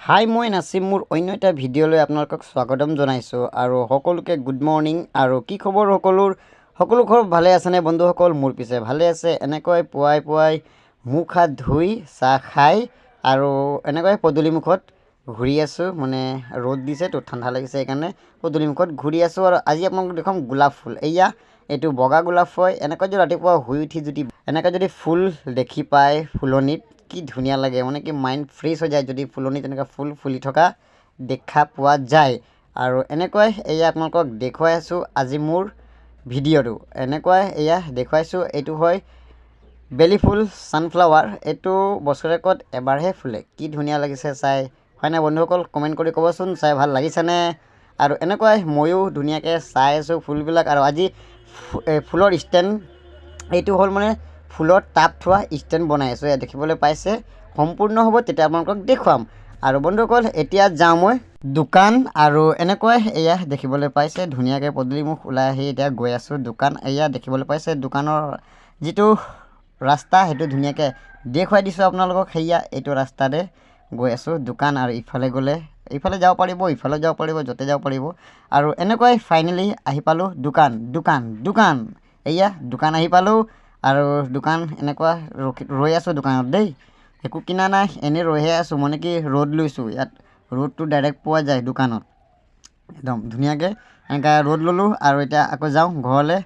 হাই মই নাচিম মোৰ অন্য এটা ভিডিঅ'লৈ আপোনালোকক স্বাগতম জনাইছোঁ আৰু সকলোকে গুড মৰ্ণিং আৰু কি খবৰ সকলো ঘৰ ভালে আছেনে বন্ধুসকল মোৰ পিছে ভালে আছে এনেকৈ পুৱাই মুখ হাত ধুই চাহ খাই আৰু এনেকৈ পদূলিমুখত ঘূৰি আছোঁ মানে ৰ'দ দিছে তো ঠাণ্ডা লাগিছে সেইকাৰণে পদূলিমুখত ঘূৰি আছোঁ আৰু আজি আপোনালোকক দেখুৱাম গোলাপ ফুল এইটো বগা গোলাপ হয় এনেকৈ যদি ৰাতিপুৱা শুই উঠি যদি এনেকৈ যদি ফুল দেখি পায় ফুলনিত কি ধুনীয়া লাগে মানে কি মাইণ্ড ফ্ৰেছ হৈ যায় যদি ফুলনিত তেনেকুৱা ফুল ফুলি থকা দেখা পোৱা যায় আৰু এনেকৈ আপোনালোকক দেখুৱাই আছোঁ আজি মোৰ ভিডিঅ'টো এনেকৈ দেখুৱাইছোঁ এইটো হয় বেলি ফুল ছানফ্লাৱাৰ এইটো বছৰেকত এবাৰহে ফুলে কি ধুনীয়া লাগিছে চাই হয়নে বন্ধুসকল কমেণ্ট কৰি ক'বচোন চাই ভাল লাগিছেনে আৰু এনেকৈ ময়ো ধুনীয়াকৈ চাই আছোঁ ফুলবিলাক আৰু আজি ফুলৰ ষ্টেণ্ড এইটো হ'ল মানে ফুলৰ টাব থোৱা ষ্টেণ্ড বনাই আছোঁ দেখিবলৈ পাইছে সম্পূৰ্ণ হ'ব তেতিয়া আপোনালোকক দেখুৱাম আৰু বন্ধুসকল এতিয়া যাওঁ মই দোকান আৰু এনেকৈ দেখিবলৈ পাইছে ধুনীয়াকৈ পদূলিমুখ ওলাই আহি এতিয়া গৈ আছোঁ দোকান দেখিবলৈ পাইছে দোকানৰ যিটো ৰাস্তা সেইটো ধুনীয়াকৈ দেখুৱাই দিছোঁ আপোনালোকক এইটো ৰাস্তাতে গৈ আছোঁ দোকান আৰু ইফালে গ'লে ইফালে যাব পাৰিব ইফালে যাব পাৰিব য'তে যাব পাৰিব আৰু এনেকৈ ফাইনেলি আহি পালোঁ দোকান দোকান আহি পালোঁ আৰু দোকান এনেকুৱা ৰৈ আছোঁ দোকানত দেই একো কিনা নাই এনেই ৰৈহে আছোঁ মানে কি ৰ'দ লৈছোঁ ইয়াত ৰ'দটো ডাইৰেক্ট পোৱা যায় দোকানত একদম ধুনীয়াকৈ এনেকৈ ৰ'দ ল'লোঁ আৰু এতিয়া আকৌ যাওঁ ঘৰলৈ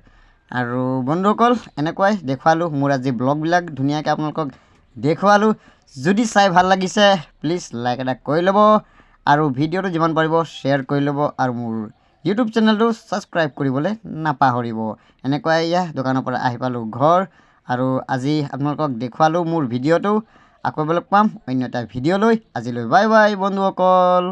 আৰু বন্ধুসকল এনেকুৱাই দেখুৱালোঁ মোৰ আজি ব্লগবিলাক ধুনীয়াকৈ আপোনালোকক দেখুৱালোঁ যদি চাই ভাল লাগিছে প্লিজ লাইক এটা কৰি ল'ব আৰু ভিডিঅ'টো যিমান পাৰিব শ্বেয়াৰ কৰি ল'ব আৰু মোৰ ইউটিউব চেনেলটো ছাবস্ক্ৰাইব কৰিবলৈ নাপাহৰিব এনেকৈ দোকানৰ পৰা আহি পালোঁ ঘৰ আৰু আজি আপোনালোকক দেখুৱালোঁ মোৰ ভিডিঅ'টো আকৌ লগ পাম অন্য এটা ভিডিঅ'লৈ আজিলৈ বাই বাই বন্ধুসকল।